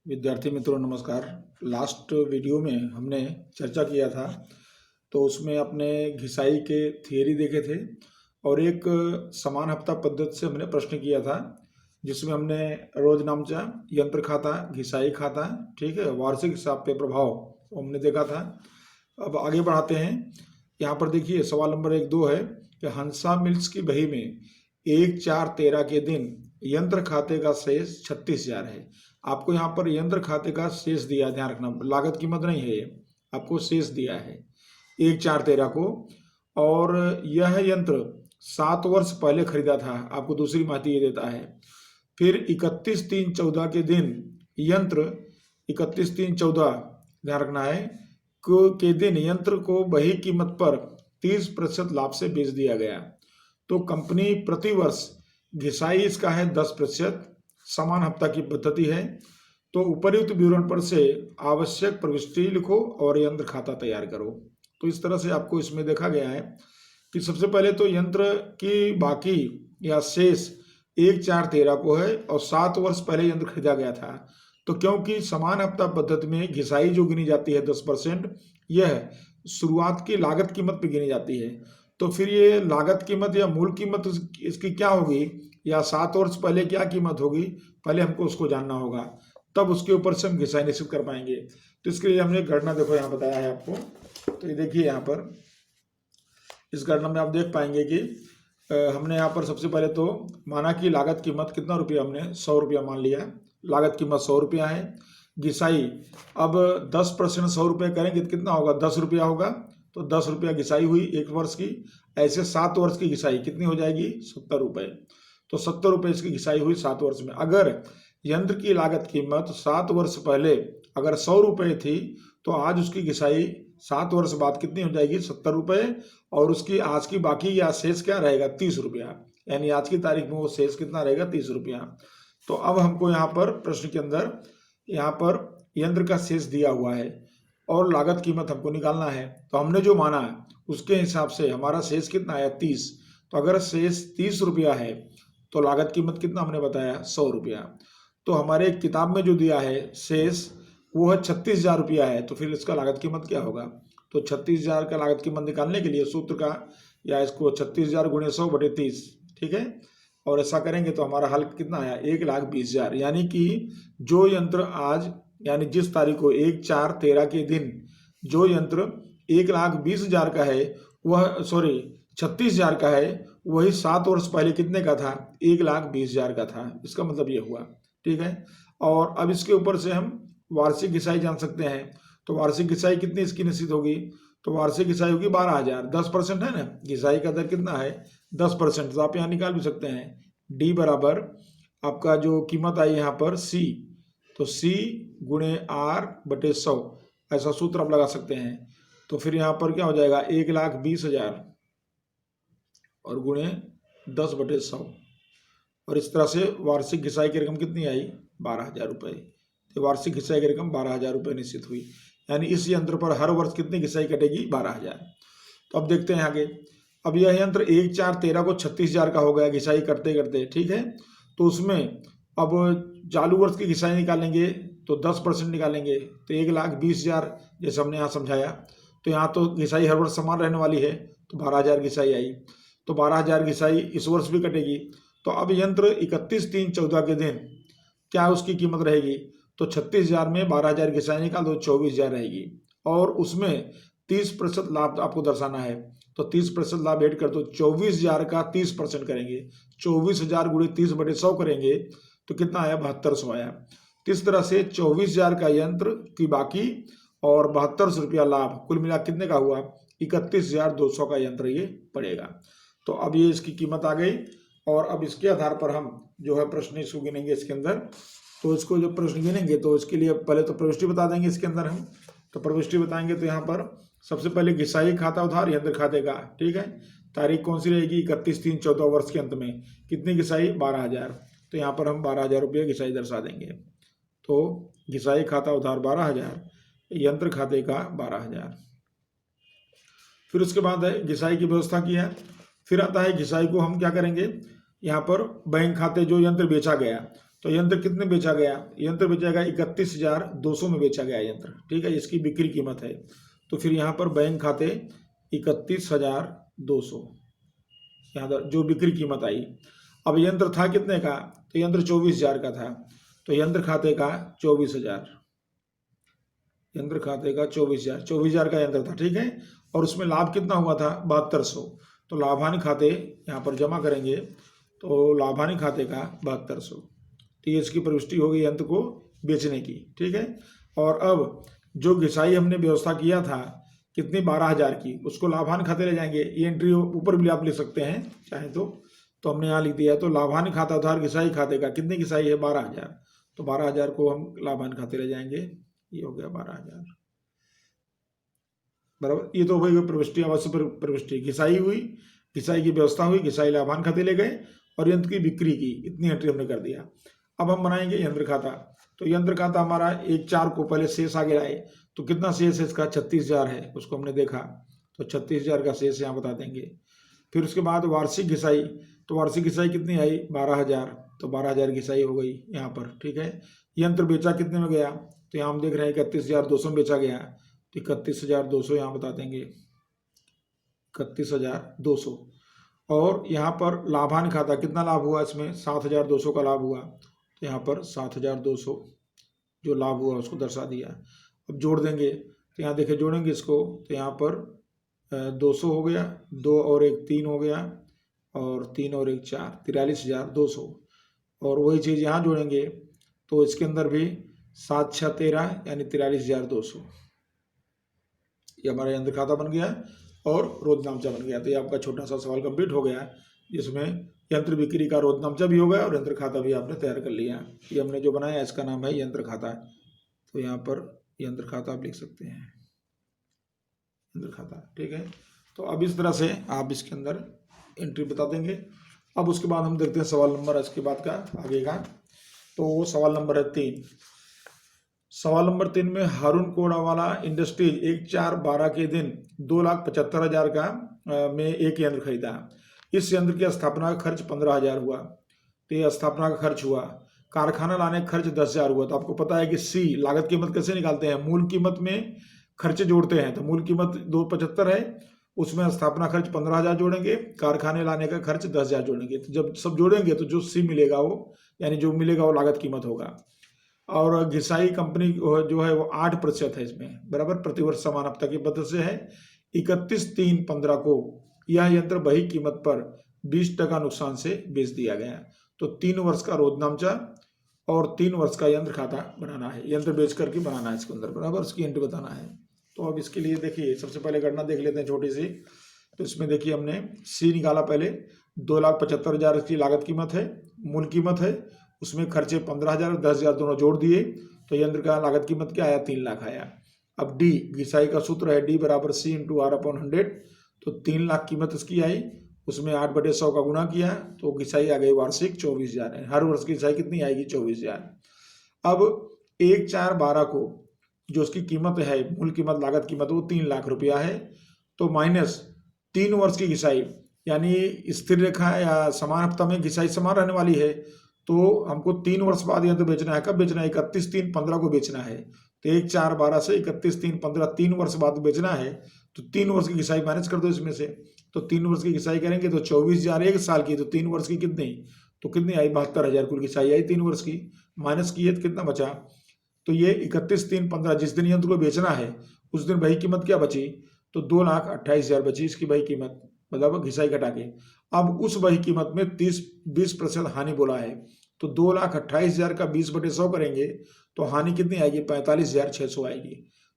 विद्यार्थी मित्रों नमस्कार। लास्ट वीडियो में हमने चर्चा किया था तो उसमें अपने घिसाई के थियरी देखे थे और एक समान हफ्ता पद्धति से हमने प्रश्न किया था जिसमें हमने रोज नामचा, यंत्र खाता, घिसाई खाता, ठीक है, वार्षिक हिसाब पे प्रभाव हमने देखा था। अब आगे बढ़ाते हैं। यहाँ पर देखिए सवाल नंबर 1-2 है कि हंसा मिल्स की बही में 1/4/13 के दिन यंत्र खाते का शेष 36,000 है। आपको यहाँ पर यंत्र खाते का शेष दिया, ध्यान रखना, लागत कीमत नहीं है, ये आपको शेष दिया है 1/4/13 को। और यह यंत्र 7 वर्ष पहले खरीदा था, आपको दूसरी माहिती ये देता है। फिर 31/3/14 के दिन यंत्र 31/3/14 ध्यान रखना है के दिन यंत्र को वही कीमत पर 30% लाभ से बेच दिया गया। तो कंपनी प्रति वर्ष घिसाई इसका है 10%, समान हफ्ता की पद्धति है। तो उपर्युक्त विवरण पर से आवश्यक प्रविष्टि लिखो और यंत्र खाता तैयार करो। तो इस तरह से आपको इसमें देखा गया है कि सबसे पहले तो यंत्र की बाकी या शेष 1/4/13 को है और 7 वर्ष पहले यंत्र खरीदा गया था। तो क्योंकि समान हफ्ता पद्धति में घिसाई जो गिनी जाती है 10%, यह शुरुआत की लागत कीमत पे गिनी जाती है। तो फिर ये लागत कीमत या मूल कीमत इसकी क्या होगी या 7 वर्ष पहले क्या कीमत होगी, पहले हमको उसको जानना होगा, तब उसके ऊपर से हम घिसाई निश्चित कर पाएंगे। तो इसके लिए हमने गणना देखो यहाँ बताया है आपको। तो ये देखिए यहाँ पर इस गणना में आप देख पाएंगे कि हमने यहाँ पर सबसे पहले तो माना कि लागत कीमत कितना रुपया, हमने 100 रुपया मान लिया, लागत कीमत 100 रुपया है। घिसाई अब 10% 100 रुपये करेंगे तो कितना होगा, 10 रुपया होगा। तो 10 रुपया घिसाई हुई 1 वर्ष की। ऐसे 7 वर्ष की घिसाई कितनी हो जाएगी, 70 रुपये। तो 70 रुपये इसकी घिसाई हुई 7 वर्ष में। अगर यंत्र की लागत कीमत 7 वर्ष पहले अगर 100 रुपये थी तो आज उसकी घिसाई 7 वर्ष बाद कितनी हो जाएगी, 70 रुपये। और उसकी आज की बाकी या शेष क्या रहेगा, 30 रुपया। यानी आज की तारीख में वो शेष कितना रहेगा, 30 रुपया। तो अब हमको यहाँ पर प्रश्न के अंदर यहाँ पर यंत्र का शेष दिया हुआ है और लागत कीमत हमको निकालना है। तो हमने जो माना है उसके हिसाब से हमारा शेष कितना आया, 30। तो अगर शेष 30 रुपया है तो लागत कीमत कितना हमने बताया, 100 रुपया। तो हमारे किताब में जो दिया है शेष वो है 36,000 रुपया है। तो फिर इसका लागत कीमत क्या होगा, तो 36,000 का लागत कीमत निकालने के लिए सूत्र का या इसको 36,000 × 100/30, ठीक है। और ऐसा करेंगे तो हमारा हल कितना आया, 1,20,000। यानी कि जो यंत्र आज यानी जिस तारीख को 1/4/13 के दिन जो यंत्र 1,20,000 का है वह 36,000 का है, वही 7 वर्ष पहले कितने का था, 1,20,000 का था। इसका मतलब ये हुआ, ठीक है। और अब इसके ऊपर से हम वार्षिक घिसाई जान सकते हैं। तो वार्षिक घिसाई कितनी इसकी निश्चित होगी, तो वार्षिक घिसाई होगी 12,000। 10% है ना, घिसाई का दर कितना है, 10%। तो आप यहाँ निकाल भी सकते हैं, डी बराबर आपका जो कीमत आई यहाँ पर C, तो C × R/100 ऐसा सूत्र आप लगा सकते हैं। तो फिर यहाँ पर क्या हो जाएगा, 1,20,000 और गुणे 10/100। और इस तरह से वार्षिक घिसाई की रकम कितनी आई, 12,000 रुपये। तो वार्षिक घिसाई की रकम 12,000 रुपये निश्चित हुई। यानी इस यंत्र पर हर वर्ष कितनी घिसाई कटेगी, 12,000। तो अब देखते हैं आगे। अब यह यंत्र 1/4/13 को 36,000 का हो गया घिसाई करते करते, ठीक है। तो उसमें अब चालू वर्ष की घिसाई निकालेंगे तो 10% निकालेंगे तो 1,20,000 जैसे हमने यहाँ समझाया। तो यहाँ तो घिसाई हर वर्ष समान रहने वाली है, तो 12,000 घिसाई आई। तो 12,000 घिसाई इस वर्ष भी कटेगी। तो अब यंत्र 31/3/14 के दिन क्या उसकी कीमत रहेगी, तो 36,000 में 12,000 घिसाई निकाल दो, 24,000 रहेगी। और उसमें 30% लाभ आपको दर्शाना है। तो 30% लाभ ऐड कर दो, 24,000 का 30% करेंगे, 24,000 × 30/100 करेंगे तो कितना आया, 7200 आया। तो इस तरह से 24,000 का यंत्र की बाकी और 7200 रुपया लाभ, कुल मिला कितने का हुआ, 31,200 का यंत्र ये पड़ेगा। तो अब ये इसकी कीमत आ गई। और अब इसके आधार पर हम जो है प्रश्न इसको गिनेंगे इसके अंदर। तो इसको जो प्रश्न गिनेंगे तो इसके लिए पहले तो प्रविष्टि बता देंगे इसके अंदर हम। तो प्रविष्टि बताएंगे तो यहाँ पर सबसे पहले घिसाई खाता उधार यंत्र खाते का, ठीक है। तारीख कौन सी रहेगी, 31/3/14 वर्ष के अंत में कितनी घिसाई, 12,000। तो यहाँ पर हम 12,000 रुपये घिसाई दर्शा देंगे। तो घिसाई खाता उधार 12,000, यंत्र खाते का 12,000। फिर उसके बाद है घिसाई की व्यवस्था की है। फिर आता है घिसाई को हम क्या करेंगे, यहाँ पर बैंक खाते जो यंत्र बेचा गया, तो यंत्र कितने बेचा गया, यंत्र बेचा गया 31,200 में बेचा गया यंत्र, ठीक है, इसकी बिक्री कीमत है। तो फिर यहाँ पर बैंक खाते 31,200 यहाँ जो बिक्री कीमत आई। अब यंत्र था कितने का, तो यंत्र 24,000 का था, तो यंत्र खाते का 24,000, यंत्र खाते का 24,000 का यंत्र था, ठीक है। और उसमें लाभ कितना हुआ था, 7200। तो लाभानी खाते यहाँ पर जमा करेंगे, तो लाभानी खाते का 7200, तो ये इसकी प्रविष्टि होगी यंत्र को बेचने की, ठीक है। और अब जो घिसाई हमने व्यवस्था किया था कितनी, 12,000 की, उसको लाभानी खाते ले जाएंगे। ये एंट्री ऊपर भी आप लिख सकते हैं चाहे तो हमने यहाँ लिख दिया है। तो लाभानी खाता उधार घिसाई खाते का, कितनी घिसाई है, 12,000, तो 12,000 को हम लाभानी खाते ले जाएंगे, ये हो गया 12,000 बराबर। ये तो हो प्रविष्टि, अवश्य प्रविष्टि, घिसाई हुई, घिसाई की व्यवस्था हुई, घिसाई लाभान खाते ले गए और यंत्र की बिक्री की, इतनी एंट्री हमने कर दिया। अब हम बनाएंगे यंत्र खाता। तो यंत्र खाता हमारा 1/4 को पहले शेष आगे लाए, तो कितना शेष है इसका, 36,000 है, उसको हमने देखा, तो 36,000 का शेष यहाँ बता देंगे। फिर उसके बाद वार्षिक घिसाई, तो वार्षिक घिसाई कितनी आई, 12,000, तो 12,000 घिसाई हो गई यहाँ पर, ठीक है। यंत्र बेचा कितने में गया, तो यहाँ हम देख रहे हैं 31,200 में बेचा गया, तो 31,200 यहाँ बता देंगे, 31,200। और यहाँ पर लाभान खाता कितना लाभ हुआ, इसमें 7,200 का लाभ हुआ, तो यहाँ पर 7,200 जो लाभ हुआ उसको दर्शा दिया। अब जोड़ देंगे, तो यहाँ देखिए जोड़ेंगे इसको, तो यहाँ पर 200 हो गया, 2 और 1 3 हो गया, और 3 और 1 4, 43,200। और वही चीज़ यहाँ जोड़ेंगे, तो इसके अंदर भी 7 6 13 यानी 43,200, ये हमारा यंत्र खाता बन गया और रोजनामचा बन गया। तो ये आपका छोटा सा सवाल कंप्लीट हो गया, जिसमें यंत्र बिक्री का रोजनामचा भी हो गया और यंत्र खाता भी आपने तैयार कर लिया। ये हमने जो बनाया इसका नाम है यंत्र खाता, तो यहाँ पर यंत्र खाता आप लिख सकते हैं, यंत्र खाता, ठीक है। तो अब इस तरह से आप इसके अंदर एंट्री बता देंगे। अब उसके बाद हम देखते हैं सवाल नंबर इसके बाद का आगे का। तो सवाल नंबर है 3। सवाल नंबर 3 में हारून कोडावाला इंडस्ट्रीज 1/4/12 के दिन 2,75,000 का में एक यंत्र खरीदा। इस यंत्र की स्थापना का खर्च 15,000 हुआ, तो ये स्थापना का खर्च हुआ। कारखाना लाने का खर्च 10,000 हुआ। तो आपको पता है कि सी लागत कीमत कैसे निकालते हैं, मूल कीमत में खर्चे जोड़ते हैं। तो मूल कीमत 275 है, उसमें स्थापना खर्च 15,000 जोड़ेंगे, कारखाने लाने का खर्च 10,000 जोड़ेंगे। तो जब सब जोड़ेंगे तो जो सी मिलेगा वो, यानी जो मिलेगा वो लागत कीमत होगा। और घिसाई कंपनी जो है वो 8% है इसमें, बराबर, प्रतिवर्ष समान हफ्ता की पद्धति से है। 31/3/15 को यह यंत्र बही कीमत पर 20% नुकसान से बेच दिया गया। तो 3 वर्ष का रोजनामचा और 3 वर्ष का यंत्र खाता बनाना है, यंत्र बेच करके बनाना है इसके अंदर, बराबर, उसकी एंट्री बताना है। तो अब इसके लिए देखिए सबसे पहले गणना देख लेते हैं छोटी सी। तो इसमें देखिए हमने सी निकाला पहले, 2,75,000 इसकी लागत कीमत है, मूल कीमत है, उसमें खर्चे 15,000 और 10,000 दोनों जोड़ दिए, तो यंत्र का लागत कीमत क्या आया, 3 लाख आया। अब डी घिसाई का सूत्र है डी बराबर सी इंटू आर अपॉन 100, तो 3 लाख कीमत इसकी आई, उसमें 8/100 का गुणा किया तो घिसाई आ गई वार्षिक 24,000 है। हर वर्ष की घिसाई कितनी आएगी, 24,000। अब 1/4/12 को जो उसकी कीमत है, मूल कीमत लागत कीमत, वो 3 लाख रुपया है, तो माइनस 3 वर्ष की घिसाई, यानी स्थिर रेखा या समान हफ्ता में घिसाई समान रहने वाली है, तो हमको 3 वर्ष बाद यंत्र बेचना है। कब बेचना है, 31/3/15 को बेचना है। तो 1/4/12 से 31/3/15 3 वर्ष बाद बेचना है, तो 3 वर्ष की घिसाई माइनस कर दो इसमें से। तो 3 वर्ष की घिसाई करेंगे तो 24,000 एक साल की, तो 3 वर्ष की कितनी, तो कितनी आई, 72,000 कुल घिसाई आई 3 वर्ष की, माइनस की है तो कितना बचा। तो ये 31/3/15 जिस दिन यंत्र को बेचना है उस दिन वही कीमत क्या बची, तो 2,28,000 बची इसकी वही कीमत, मतलब घिसाई घटा के। अब उस वही कीमत में 20% हानि बोला है, तो 2,28,000 का 20/100 करेंगे तो हानि कितनी आएगी, 45,600 आएगी।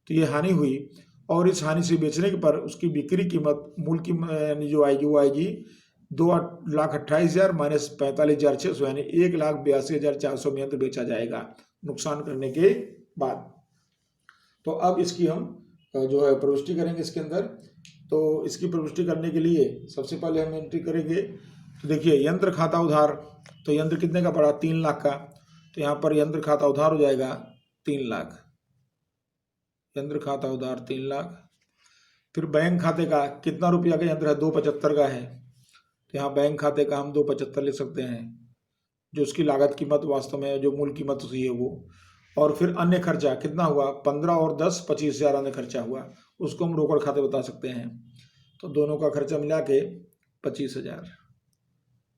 तो ये हानि हुई, और इस हानि से बेचने के पर उसकी बिक्री कीमत, मूल कीमत यानी जो आएगी वो आएगी 2,28,000 माइनस 45,600, यानी 1,82,400 में यंत्र बेचा जाएगा नुकसान करने के बाद। तो अब इसकी हम जो है प्रविष्टि करेंगे इसके अंदर। तो इसकी प्रविष्टि करने के लिए सबसे पहले हम एंट्री करेंगे, तो देखिए यंत्र खाता उधार, तो यंत्र कितने का पड़ा, 3 लाख का, तो यहाँ पर यंत्र खाता उधार हो जाएगा 3 लाख, यंत्र खाता उधार 3 लाख। फिर बैंक खाते का कितना रुपया का यंत्र है, 275 का है, तो यहाँ बैंक खाते का हम 275 लिख सकते हैं, जो उसकी लागत कीमत वास्तव में जो मूल कीमत हुई है वो, और फिर अन्य खर्चा कितना हुआ 15 और 10 25,000 अन्य खर्चा हुआ, उसको हम रोकड़ खाते बता सकते हैं। तो दोनों का खर्चा मिला के 25,000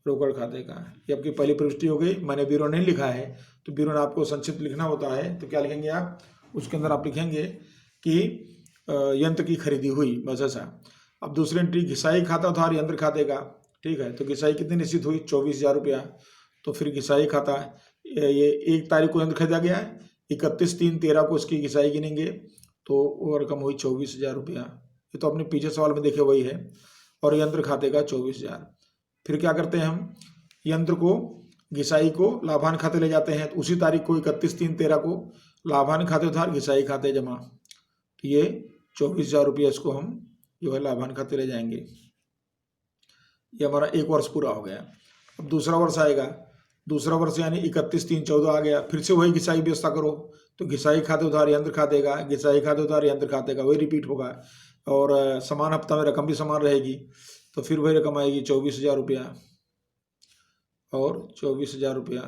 रोकड़ खाते का। ये आपकी पहली प्रविष्टि हो गई। मैंने विवरण नहीं लिखा है, तो विवरण आपको संक्षिप्त लिखना होता है, तो क्या लिखेंगे आप, उसके अंदर आप लिखेंगे कि यंत्र की खरीदी हुई, बस ऐसा। अब दूसरी एंट्री घिसाई खाता उधार यंत्र खाते का, ठीक है। तो घिसाई कितनी निश्चित हुई 24,000 रुपया। तो फिर घिसाई खाता, ये 1 तारीख को यंत्र खरीदा गया है, 31/3/13 को उसकी घिसाई गिनेंगे, तो वो रकम हुई 24,000 रुपया। ये तो अपने पीछे सवाल में देखे वही है, और यंत्र खाते का 24,000। फिर क्या करते हैं हम, यंत्र को घिसाई को लाभांश खाते ले जाते हैं, तो उसी तारीख को 31/3/13 को लाभांश खाते उधार घिसाई खाते जमा, तो ये 24,000 रुपये इसको हम जो है लाभांश खाते ले जाएंगे। ये हमारा 1 वर्ष पूरा हो गया। अब दूसरा वर्ष आएगा, दूसरा वर्ष यानी 31/3/14 आ गया, फिर से वही घिसाई व्यवस्था करो, तो घिसाई खाते उधार यंत्र खाते का, घिसाई खाते उधार यंत्र खाते का, वही रिपीट होगा, और समान हफ्ता में रकम भी समान रहेगी, तो फिर वही रकम आएगी 24,000 रुपया और 24,000 रुपया।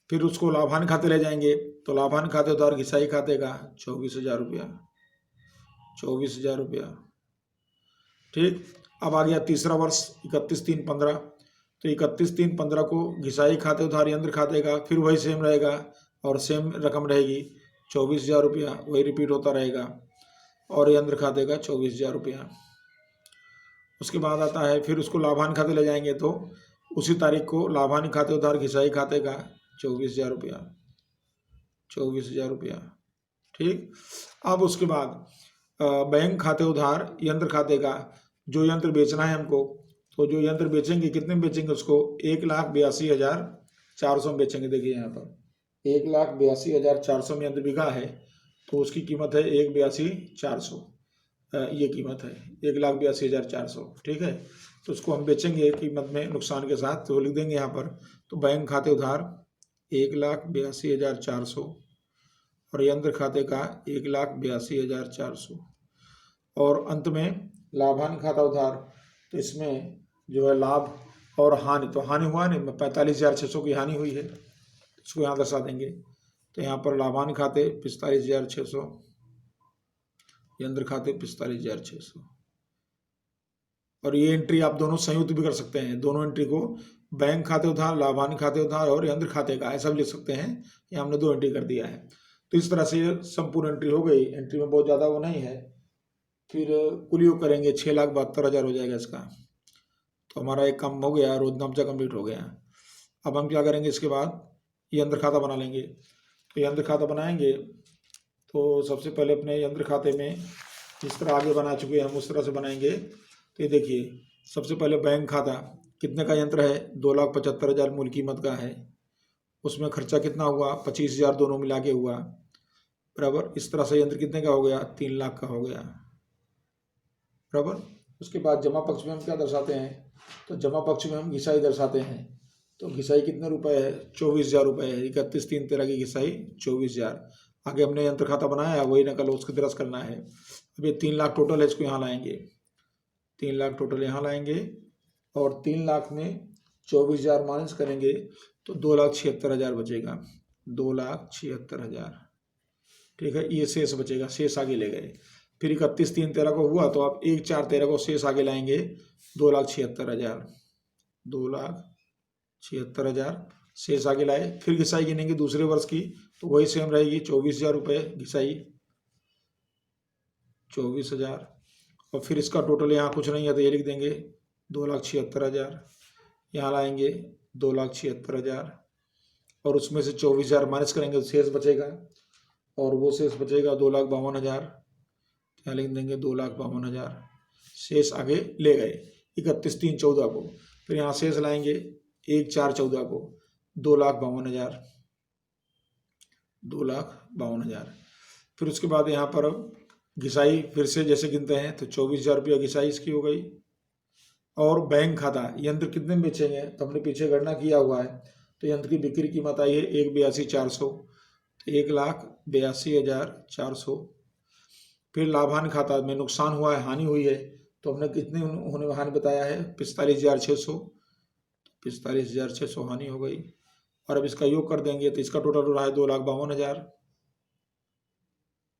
फिर उसको लाभांश खाते ले जाएंगे, तो लाभांश खाते उधार घिसाई खाते का 24,000 रुपया, 24,000 रुपया, ठीक। अब आ गया तीसरा वर्ष 31/3/15, तो 31/3/15 को घिसाई खाते उधार यंत्र खाते का, फिर वही सेम रहेगा और सेम रकम रहेगी 24,000 रुपया, वही रिपीट होता रहेगा, और यंत्र खाते का 24,000 रुपया। उसके बाद आता है फिर उसको लाभांश खाते ले जाएंगे, तो उसी तारीख को लाभांश खाते उधार घिसाई खाते का 24,000 रुपया, 24,000 रुपया, ठीक। अब उसके बाद बैंक खाते उधार यंत्र खाते का, जो यंत्र बेचना है हमको, तो जो यंत्र बेचेंगे कितने में बेचेंगे उसको, 1,82,400 में बेचेंगे। देखिए यहाँ पर 1,82,400 में यंत्र बिका है, तो उसकी कीमत है 1,82,400, ये कीमत है 1,82,400, ठीक है। तो उसको हम बेचेंगे कीमत में नुकसान के साथ, तो लिख देंगे यहाँ पर। तो बैंक खाते उधार 1,82,400 और यंत्र खाते का 1,82,400, और अंत में लाभांश खाता उधार, तो इसमें जो है लाभ और हानि, तो हानि हुआ नहीं, 45,600 की हानि हुई है, इसको यहाँ दर्शा देंगे। तो यहाँ पर लाभांश खाते 45,600, यंत्र खाते 45,600, और ये एंट्री आप दोनों संयुक्त भी कर सकते हैं। दोनों एंट्री को बैंक खाते उधार, लाभांश खाते उधार और यंत्र खाते का ऐसा भी लिख सकते हैं। ये हमने 2 एंट्री कर दिया है। तो इस तरह से संपूर्ण एंट्री हो गई। एंट्री में बहुत ज़्यादा वो नहीं है। फिर कुल योग करेंगे 6,72,000 हो जाएगा इसका। तो हमारा एक काम हो गया, रोजनामचा कंप्लीट हो गया। अब हम क्या करेंगे, इसके बाद यंत्र खाता बना लेंगे। तो यंत्र खाता बनाएंगे, तो सबसे पहले अपने यंत्र खाते में जिस तरह आगे बना चुके हैं हम उस तरह से बनाएंगे। तो ये देखिए, सबसे पहले बैंक खाता कितने का यंत्र है, 2,75,000 मूल कीमत का है। उसमें खर्चा कितना हुआ, 25,000 दोनों मिला के हुआ, बराबर। इस तरह से यंत्र कितने का हो गया, 3 लाख का हो गया, बराबर। उसके बाद जमा पक्ष में हम क्या दर्शाते हैं, तो जमा पक्ष में हम घिसाई दर्शाते हैं। तो घिसाई कितने रुपए है, 24,000 रुपये है। 31/3/13 की घिसाई 24,000। आगे हमने यंत्र खाता बनाया, वही नकल उसकी तरह करना है। अब ये 3 लाख टोटल है, इसको यहाँ लाएंगे, 3 लाख टोटल यहाँ लाएंगे, और 3 लाख में 24,000 माइनस करेंगे तो 2,76,000 बचेगा, 2,76,000, ठीक है। ये शेष बचेगा, शेष आगे ले गए। फिर 31/3/13 को हुआ, तो आप 1/4/13 को शेष आगे लाएंगे, 2,76,000, 2,76,000 शेष आगे लाए। फिर घिसाई गिनेंगे दूसरे वर्ष की, तो वही सेम रहेगी, 24,000 रुपये घिसाई, 24,000। और फिर इसका टोटल यहाँ कुछ नहीं है, तो ये लिख देंगे 2,76,000, यहाँ लाएंगे 2,76,000, और उसमें से 24,000 माइनस करेंगे तो शेष बचेगा, और वो शेष बचेगा 2,52,000, यहाँ लिख देंगे 2,52,000। शेष आगे ले गए 31/3/14 को, फिर यहाँ शेष लाएंगे 1/4/14 को, 2,52,000, 2,52,000। फिर उसके बाद यहाँ पर घिसाई फिर से जैसे गिनते हैं, तो 24,000 रुपया घिसाई इसकी हो गई। और बैंक खाता, यंत्र कितने में बेचेंगे, तो हमने पीछे गणना किया हुआ है। तो यंत्र की बिक्री कीमत आई है 1,82,400, 1,82,400। फिर लाभांश खाता में नुकसान हुआ है, हानि हुई है, तो हमने कितने होने हानि बताया है, 45,600, 45,600 हानि हो गई। और अब इसका योग कर देंगे तो इसका टोटल हो रहा है 2,52,000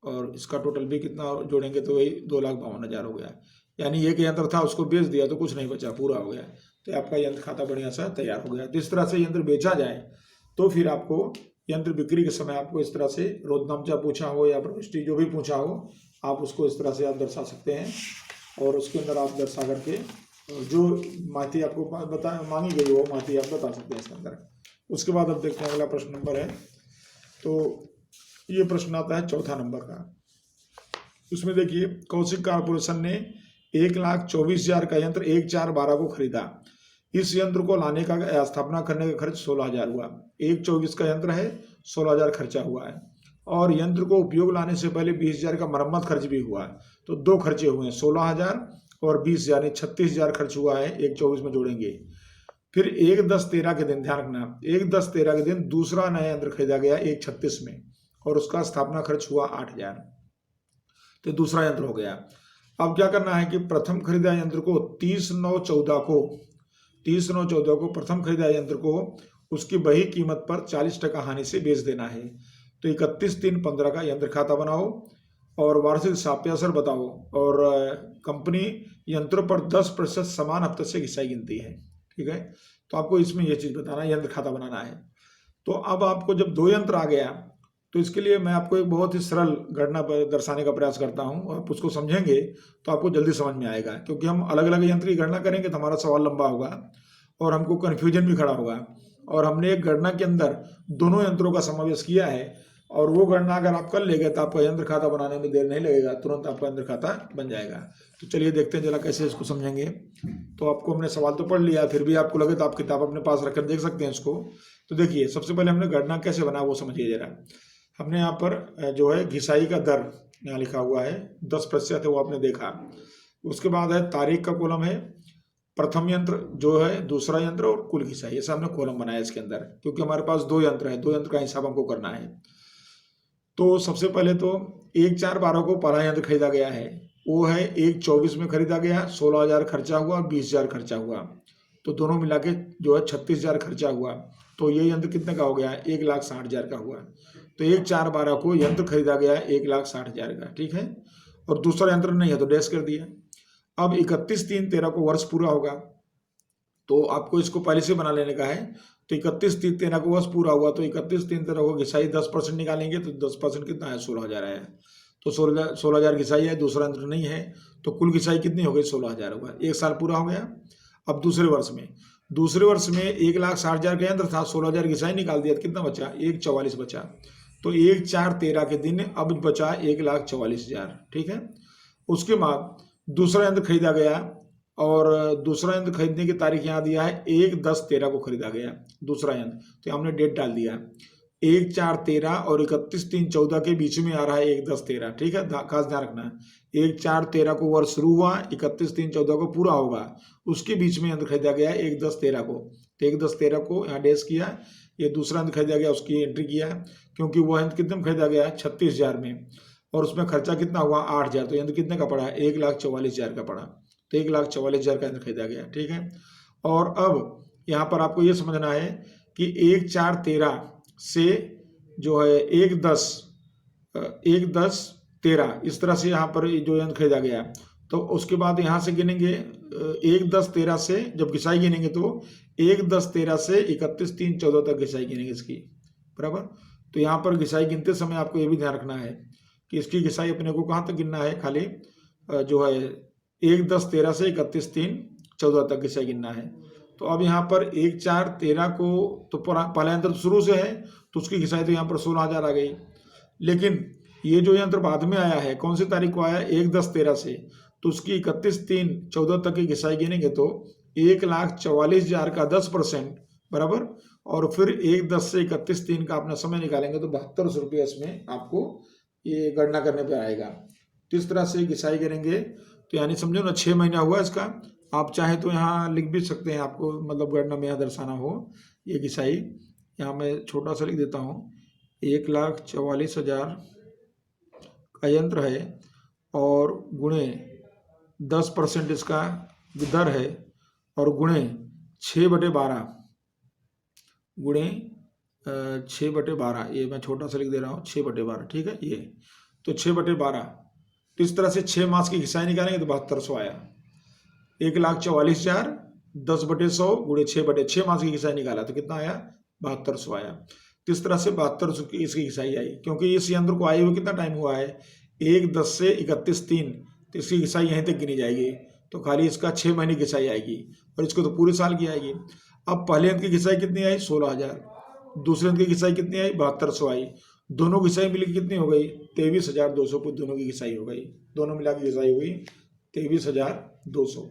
और इसका टोटल भी कितना जोड़ेंगे तो वही 2,52,000 हो गया। यानी एक यंत्र था उसको बेच दिया तो कुछ नहीं बचा, पूरा हो गया। तो आपका यंत्र खाता बढ़िया सा तैयार हो गया। तो इस तरह से यंत्र बेचा जाए तो फिर आपको यंत्र बिक्री के समय आपको इस तरह से रोजनामचा पूछा हो या प्रविष्टि जो भी पूछा हो, आप उसको इस तरह से आप दर्शा सकते हैं और उसके अंदर आप दर्शा करके जो माहिती आपको मांगी गई हो माहिती आप बता सकते हैं इसके अंदर। उसके बाद अब देखते हैं अगला प्रश्न नंबर है। तो ये प्रश्न आता है चौथा नंबर का। उसमें देखिए कौशिक कारपोरेशन ने 1,24,000 का यंत्र 1/4/12 को खरीदा। इस यंत्र को लाने का या स्थापना करने का खर्च 16,000 हुआ। 1/24 का यंत्र है, 16,000 खर्चा हुआ है और यंत्र को उपयोग लाने से पहले 20,000 का मरम्मत खर्च भी हुआ है। तो दो खर्चे हुए हैं, 16,000 और 20 यानी 36,000 खर्च हुआ है। 1/24 में जोड़ेंगे। फिर 1/10/13 के दिन, ध्यान रखना, 1/10/13 के दिन दूसरा नया यंत्र खरीदा गया 1/36 में और उसका स्थापना खर्च हुआ 8,000। तो दूसरा यंत्र हो गया। अब क्या करना है कि प्रथम खरीदा यंत्र को 30/9/14 को प्रथम खरीदा यंत्र को उसकी बही कीमत पर 40% हानि से बेच देना है। तो 31/3/15 का यंत्र खाता बनाओ और वार्षिक साप्यासर बताओ और कंपनी यंत्रों पर 10% समान हफ्ते से घिसाई गिनती है। ठीक है, तो आपको इसमें यह चीज बताना, यंत्र खाता बनाना है। तो अब आपको जब दो यंत्र आ गया तो इसके लिए मैं आपको एक बहुत ही सरल घटना दर्शाने का प्रयास करता हूं। आप उसको समझेंगे तो आपको जल्दी समझ में आएगा, क्योंकि हम अलग अलग यंत्र की गणना करेंगे तो हमारा सवाल लंबा होगा और हमको कन्फ्यूजन भी खड़ा होगा। और हमने एक गणना के अंदर दोनों यंत्रों का समावेश किया है और वो गणना अगर आप कर लेंगे तो आपका यंत्र खाता बनाने में देर नहीं लगेगा, तुरंत आपका यंत्र खाता बन जाएगा। तो चलिए देखते हैं जरा कैसे इसको समझेंगे। तो आपको हमने सवाल तो पढ़ लिया, फिर भी आपको लगे तो आप किताब अपने पास रखकर देख सकते हैं इसको। तो देखिए सबसे पहले हमने गणना कैसे बना वो समझिए जरा। हमने यहाँ पर जो है घिसाई का दर यहाँ लिखा हुआ है 10% है, वो आपने देखा। उसके बाद है तारीख का कॉलम है, प्रथम यंत्र जो है, दूसरा यंत्र और कुल घिसाई, ऐसा हमने कॉलम बनाया इसके अंदर, क्योंकि हमारे पास दो यंत्र है, दो यंत्र का हिसाब हमको करना है। तो सबसे पहले तो 1/4/12 को पहला यंत्र खरीदा गया है, वो है 1/24 में खरीदा गया, 16,000 खर्चा हुआ, 20,000 खर्चा हुआ, तो दोनों मिला के जो है 36,000 खर्चा हुआ। तो ये यंत्र कितने का हो गया, 1,60,000 का हुआ। तो 1/4/12 को यंत्र खरीदा गया 1,60,000 का। ठीक है, और दूसरा यंत्र नहीं है तो डैश कर दिया। अब 31/3/13 को वर्ष पूरा होगा, तो आपको इसको पहले से बना लेने का है। तो 31/3/13 को वर्ष पूरा हुआ, तो 31/3/13 को घिसाई 10% निकालेंगे तो 10% कितना है, 16,000 आया। तो 16,000 घिसाई है, दूसरा यंत्र नहीं है, तो कुल घिसाई कितनी हो गई, 16,000 होगा। एक साल पूरा हो गया। अब दूसरे वर्ष में 1,60,000 का यंत्र था, 16,000 घिसाई निकाल दिया, कितना बचा, 1/44 बचा। तो 1/4/13 के दिन अब बचा 1,44,000। ठीक है, उसके बाद दूसरा यंत्र खरीदा गया और दूसरा यंत्र खरीदने की तारीख यहाँ दिया है 1/10/13 को खरीदा गया दूसरा यंत्र। तो हमने डेट डाल दिया 1/4/13 और 31/3/14 के बीच में आ रहा है 1/10/13। ठीक है, खास ध्यान रखना, 1/4/13 को वर्ष शुरू हुआ, 31/3/14 को पूरा होगा, उसके बीच में यंत्र खरीदा गया 1/10/13 को। तो 1/10/13 को यहाँ डैश किया, ये दूसरा यंत्र खरीदा गया उसकी एंट्री किया, क्योंकि वह यंत्र कितने में खरीदा गया, 36,000 में, और उसमें खर्चा कितना हुआ, 8,000। तो यंत्र कितने का पड़ा, 1,44,000 का पड़ा। तो 1,44,000 का यंत्र खरीदा गया। ठीक है, और अब यहाँ पर आपको ये समझना है कि 1/4/13 से जो है 1/10/13 इस तरह से यहाँ पर जो यंत्र खरीदा गया, तो उसके बाद यहाँ से गिनेंगे 1/10/13 से जब घिसाई गिनेंगे तो 1/10/13 से 31/3/14 तक घिसाई गिनेंगे इसकी, बराबर। तो यहाँ पर घिसाई गिनते समय आपको ये भी ध्यान रखना है कि इसकी घिसाई अपने को कहाँ तक गिनना है, खाली जो है 1/10/13 से 31/3/14 तक घिसाई गिनना है। तो अब यहाँ पर 1/4/13 को तो पहला यंत्र शुरू से है तो उसकी घिसाई तो यहाँ पर 16,000 आ गई। लेकिन ये जो यंत्र बाद में आया है, कौन सी तारीख को आया, 1/10/13 से, तो उसकी 31/3/14 तक की घिसाई गिनेंगे तो 1,44,000 का 10% बराबर, और फिर 1/10 से 31/3 का अपना समय निकालेंगे तो 7200 रुपये इसमें आपको ये गणना करने पे आएगा। तो इस तरह से घिसाई करेंगे। तो यानी समझो ना 6 महीना हुआ इसका। आप चाहे तो यहाँ लिख भी सकते हैं, आपको मतलब गणना में यहाँ दर्शाना हो ये घिसाई, यहाँ मैं छोटा सा लिख देता हूँ, 1,44,000 का यंत्र है और गुणे 10% इसका दर है और गुणे 6/12 गुणे 6/12, ये मैं छोटा सा लिख दे रहा हूँ, 6/12, ठीक है। ये तो 6/12, तो इस तरह से 6 मास की घिसाई निकालेंगे तो 7200 आया। 1,44,000 10/100 गुणे 6/6 मास की घिसाई निकाला तो कितना आया, 7200 आया। तो इस तरह से 7200 की इसकी घिसाई आई, क्योंकि इस यंत्र को आए हुए कितना टाइम हुआ है, 1/10 से 31/3, तो इसकी घिसाई यहीं तक गिनी जाएगी। तो खाली इसका 6 महीने की घिसाई आएगी, और इसको तो पूरे साल की आएगी। अब पहले यंत्र की घिसाई कितनी आई, 16,000, दूसरे यंत्र की घिसाई कितनी आई, 7200 आई। दोनों घिसाई मिलकर कितनी हो गई, 23,200 को दोनों की घिसाई हो गई, दोनों मिला की घिसाई हुई 23,200।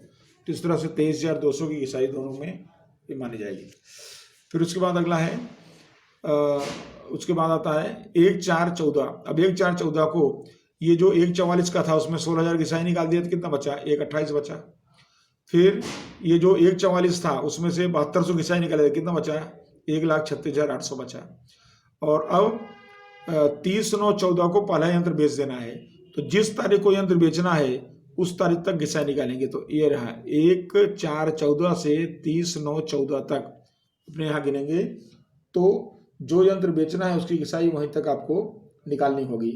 तो इस तरह से 23,200 की घिसाई दोनों में ये मानी जाएगी। फिर उसके बाद अगला है, उसके बाद आता है 1,4,14। अब 1,4,14 को ये जो 1,44 का था उसमें 16,000 घिसाई निकाल दिया तो कितना बचा, 1,28 बचा। फिर ये जो 1,44 था उसमें से 7200 घिसाई निकाले, कितना बचा, 1,36,800 बचा। और अब 30/9/14 को पहला यंत्र बेच देना है, तो जिस तारीख को यंत्र बेचना है उस तारीख तक घिसाई निकालेंगे। तो ये रहा 1/4/14 से 30/9/14 तक अपने यहाँ गिनेंगे, तो जो यंत्र बेचना है उसकी घिसाई वहीं तक आपको निकालनी होगी।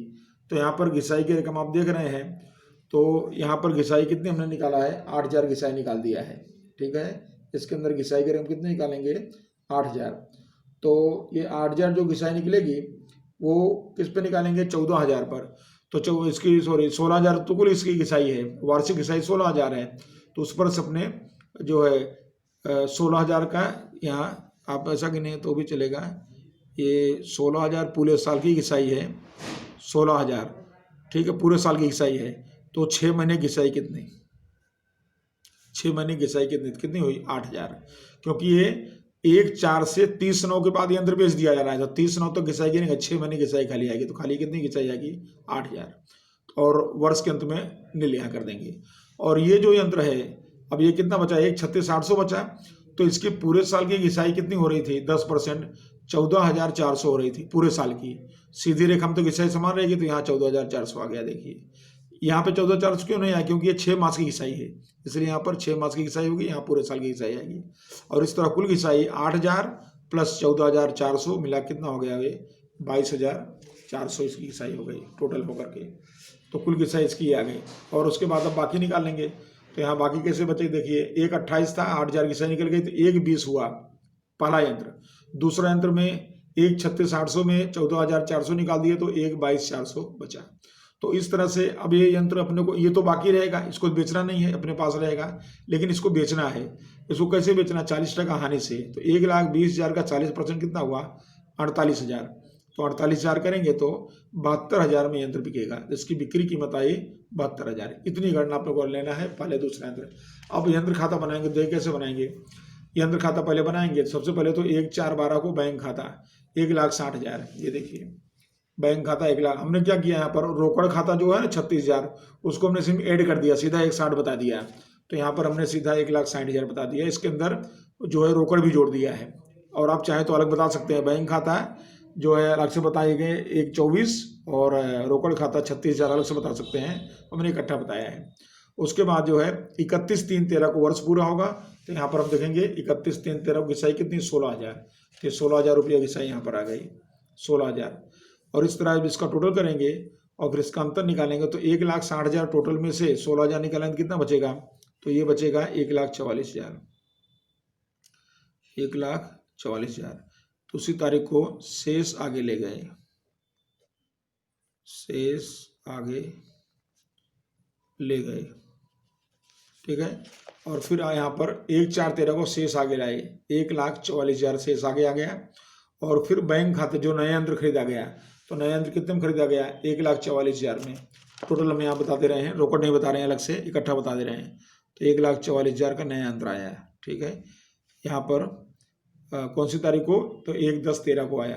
तो यहाँ पर घिसाई की रकम आप देख रहे हैं, तो यहाँ पर घिसाई कितनी हमने निकाला है, 8,000 घिसाई निकाल दिया है, ठीक है। इसके अंदर घिसाई की रकम कितनी निकालेंगे, 8,000। तो ये 8,000 जो घिसाई निकलेगी वो किस पे निकालेंगे, 14,000 पर। तो इसकी 16,000 तो कुल इसकी घिसाई है, वार्षिक घिसाई 16,000 है, तो उस पर से अपने जो है 16,000 का यहाँ आप ऐसा गिने तो भी चलेगा। ये 16,000 पूरे साल की घिसाई है, 16,000, ठीक है, पूरे साल की घिसाई है। तो 6 महीने घिसाई कितनी, 6 महीने घिसाई कितनी हुई, 8,000। क्योंकि ये 1/4 से 30/9 के बाद यंत्र बेच दिया जा रहा है, तो 30/9 तक घिसाई गिनेगा, 6 महीने घिसाई खाली आएगी। तो खाली कितनी घिसाई आएगी, 8,000, और वर्ष के अंत में नील यहाँ कर देंगे। और ये जो यंत्र है अब ये कितना बचा, 1,36,800 बचा। तो इसकी पूरे साल की घिसाई कितनी हो रही थी, 10%, 14,400 हो रही थी पूरे साल की। सीधी रेखा में तो घिसाई समान रहेगी, तो यहाँ 14,400 आ गया। देखिए यहाँ पे 14,400 क्यों नहीं आया, क्योंकि ये 6 मास की घिसाई है, इसलिए यहाँ पर 6 मास की घिसाई होगी, यहाँ पूरे साल की घिसाई आएगी। और इस तरह कुल घिसाई 8,000 प्लस 14,400 मिला कितना हो गया, ये 22,400 इसकी घिसाई हो गई टोटल होकर के। तो कुल घिसाई इसकी आ गई। और उसके बाद अब बाकी निकाल लेंगे, तो यहाँ बाकी कैसे बचे, देखिए 1,28 था, 8,000 घिसाई निकल गई, तो 1,20 हुआ पहला यंत्र। दूसरा यंत्र में 1,36,800 में 14,400 निकाल दिए, तो 1,22,400 बचा। तो इस तरह से अब ये यंत्र अपने को, ये तो बाकी रहेगा, इसको बेचना नहीं है, अपने पास रहेगा, लेकिन इसको बेचना है। इसको कैसे बेचना, 40% हानि से। तो 1,20,000 का 40% कितना हुआ, 48,000। तो 48,000 करेंगे तो 72,000 में यंत्र बिकेगा, इसकी बिक्री कीमत आई 72,000। इतनी गणना अपने को लेना है पहले दूसरा यंत्र। अब यंत्र खाता बनाएंगे, तो कैसे बनाएंगे, यंत्र खाता पहले बनाएंगे, सबसे पहले तो 1/4/12 को बैंक खाता 1,60,000, ये देखिए बैंक खाता 1,00,000। हमने क्या किया यहाँ पर, रोकड़ खाता जो है ना 36,000, उसको हमने सिर्फ ऐड कर दिया, सीधा 1,60 बता दिया। तो यहाँ पर हमने सीधा 1,60,000 बता दिया, इसके अंदर जो है रोकड़ भी जोड़ दिया है। और आप चाहें तो अलग बता सकते हैं, बैंक खाता जो है अलग से बताए गए 1,24, और रोकड़ खाता 36,000 अलग से बता सकते हैं, हमने इकट्ठा बताया है। उसके बाद जो है 31/3/13 को वर्ष पूरा होगा, तो यहाँ पर हम देखेंगे 31/3/13 की घिसाई कितनी, 16,000। तो 16,000 रुपये घिसाई यहाँ पर आ गई, 16,000। और इस तरह इसका टोटल करेंगे और फिर इसका अंतर निकालेंगे, तो 1,60,000 टोटल में से 16,000 निकालेंगे कितना बचेगा, तो ये बचेगा 1,44,000, 1,44,000। तो उसी तारीख को शेष आगे ले गए, शेष आगे ले गए, ठीक है। और फिर यहाँ पर 1/4/13 को शेष आगे लाए, 1,44,000 शेष आगे आ गया। और फिर बैंक खाते जो नया यंत्र खरीदा गया, तो नया यंत्र कितने में खरीदा गया, 1,44,000 में। टोटल हम यहाँ बता दे रहे हैं, रोकड़ नहीं बता रहे हैं, अलग से इकट्ठा बता दे रहे हैं। तो 1,44,000 का नया यंत्र आया है, ठीक है। यहाँ पर कौन सी तारीख को, तो 1/10/13 को आया।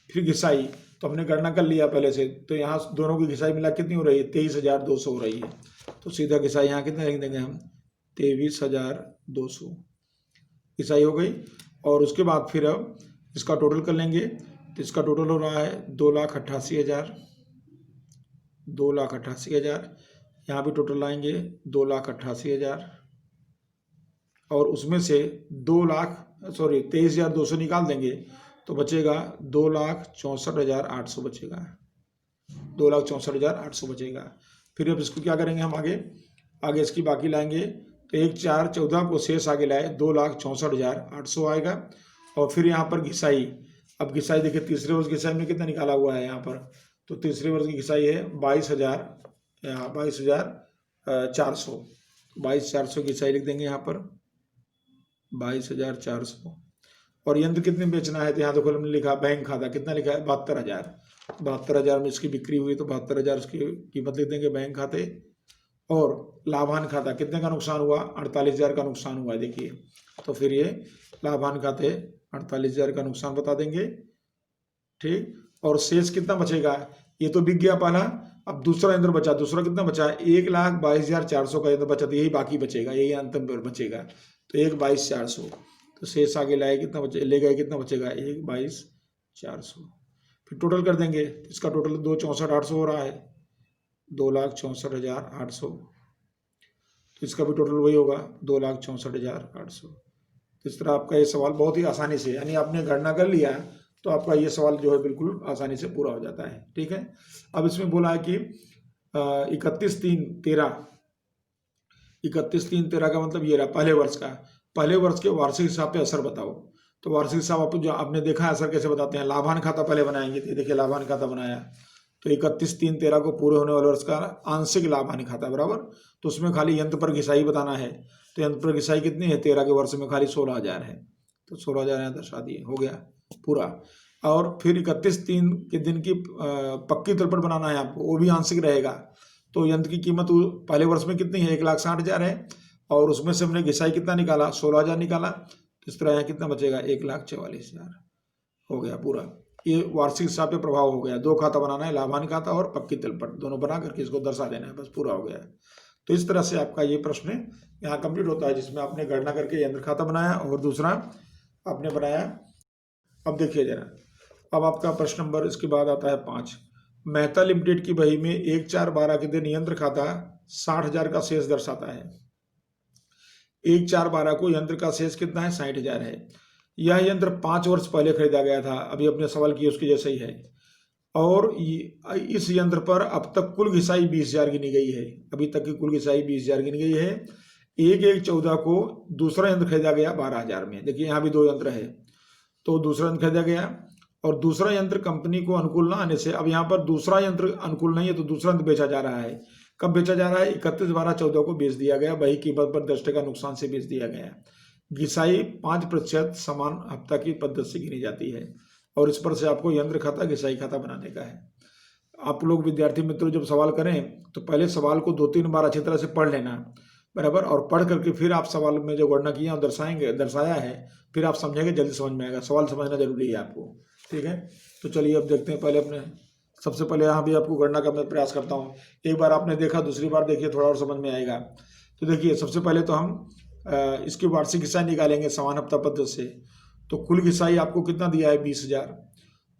फिर घिसाई तो हमने गणना कर लिया पहले से, तो यहाँ दोनों की घिसाई मिला कितनी हो रही है, 23,200 हो रही है। तो सीधा घिसाई यहाँ कितने लिख देंगे हम, 23,200 घिसाई हो गई। और उसके बाद फिर अब इसका टोटल कर लेंगे, तो इसका टोटल हो रहा है 2,88,000, 2,88,000। यहाँ भी टोटल लाएंगे 2,88,000, और उसमें से 2 लाख सॉरी 23,200 निकाल देंगे तो बचेगा 2,64,800 बचेगा, 2,64,800 बचेगा। फिर अब इसको क्या करेंगे हम आगे इसकी बाकी लाएंगे तो 1,414 को शेष आगे लाए 2,64,800 आएगा। और फिर यहाँ पर घिसाई, अब घिसाई देखिए तीसरे वर्ष घिसाई में कितना निकाला हुआ है यहाँ पर, तो तीसरे वर्ष की घिसाई है 22,400, 22,400 घिसाई लिख देंगे यहाँ पर 22,400। और यंत्र कितने बेचना है तो यहाँ देखो हमने लिखा बैंक खाता कितना लिखा है 72,000, 72,000 में इसकी बिक्री हुई तो 72,000 उसकी कीमत लिख देंगे बैंक खाते। और लाभान खाता कितने का नुकसान हुआ 48,000 का नुकसान हुआ देखिए, तो फिर ये लाभान खाते 48,000 का नुकसान बता देंगे, ठीक। और शेष कितना बचेगा, ये तो बिक गया पहला, अब दूसरा यंत्र बचा, दूसरा कितना बचा 1,22,400 का यंत्र बचा, तो यही बाकी बचेगा, यही अंतिम बचेगा, तो 1,22,400, तो शेष आगे लाए कितना बचे ले गए कितना बचेगा 1,22,400। फिर टोटल कर देंगे, इसका टोटल 2,64,800 हो रहा है, 2,64,800, तो इसका भी टोटल वही होगा 2,64,800। तो इस तरह आपका ये सवाल बहुत ही आसानी से, यानी आपने गणना कर लिया तो आपका ये सवाल जो है बिल्कुल आसानी से पूरा हो जाता है, ठीक है। अब इसमें बोला है कि 31/3/13 का मतलब ये रहा पहले वर्ष का, पहले वर्ष के वार्षिक हिसाब पे असर बताओ। तो वार्षिक हिसाब आप जो आपने देखा असर कैसे बताते हैं, लाभान खाता पहले बनाएंगे, तो देखिए लाभान खाता बनाया तो 31/3/13 को पूरे होने वाले वर्ष का आंशिक लाभान खाता बराबर, तो उसमें खाली यंत्र पर घिसाई बताना है, तो यंत्र पर घिसाई कितनी है 13 के वर्ष में खाली 16,000 है, तो 16,000 यहाँ दर्शा दिए, हो गया पूरा। और फिर 31/3 के दिन की पक्की तौर पर बनाना है आपको, वो भी आंशिक रहेगा, तो यंत्र की कीमत पहले वर्ष में कितनी है 1,60,000 है, और उसमें से हमने घिसाई कितना निकाला 16,000 निकाला, तो इस तरह यहाँ कितना बचेगा 1,44,000, हो गया पूरा। ये वार्षिक हिसाब पे प्रभाव हो गया, दो खाता बनाना है, लाभान खाता और पक्की तलपट दोनों बना करके इसको दर्शा देना है, बस पूरा हो गया। तो इस तरह से आपका ये प्रश्न यहाँ कंप्लीट होता है, जिसमें आपने गणना करके यंत्र खाता बनाया और दूसरा आपने बनाया। अब देखिए जरा, अब आपका प्रश्न नंबर इसके बाद आता है 5। मेहता लिमिटेड की बही में 1/4/12 के दिन यंत्र खाता 60,000 का शेष दर्शाता है। 1/4/12 को यंत्र का शेष कितना है 60,000 है। यह यंत्र 5 वर्ष पहले खरीदा गया था, अभी अपने सवाल किए उसके जैसा ही है, और इस यंत्र पर अब तक कुल घिसाई 20,000 गिनी गई है, अभी तक की कुल घिसाई 20,000 गिनी गई है। 1/1/14 को दूसरा यंत्र खरीदा गया 12,000 में, देखिए यहाँ भी दो यंत्र है, तो दूसरा यंत्र खरीदा गया और दूसरा यंत्र कंपनी को अनुकूल ना आने से, अब यहाँ पर दूसरा यंत्र अनुकूल नहीं है तो दूसरा यंत्र बेचा जा रहा है। कब बेचा जा रहा है 31/12/14 को बेच दिया गया, वही कीमत पर 10% नुकसान से बेच दिया गया। घिसाई 5% समान हफ्ता की पद्धति से गिनी जाती है, और इस पर से आपको यंत्र खाता घिसाई खाता बनाने का है। आप लोग विद्यार्थी मित्रों जब सवाल करें तो पहले सवाल को 2-3 बार अच्छी तरह से पढ़ लेना बराबर, और पढ़ करके फिर आप सवाल में जो गणना किया और दर्शाया है फिर आप समझेंगे, जल्दी समझ में आएगा। सवाल समझना जरूरी है आपको, ठीक है। तो चलिए अब देखते हैं, पहले अपने सबसे पहले यहाँ भी आपको गणना करने का प्रयास करता हूँ। एक बार आपने देखा, दूसरी बार देखिए, थोड़ा और समझ में आएगा। तो देखिए सबसे पहले तो हम इसकी वार्षिक घिसाई निकालेंगे समान हफ्ता पद्धति से। तो कुल घिसाई आपको कितना दिया है 20,000,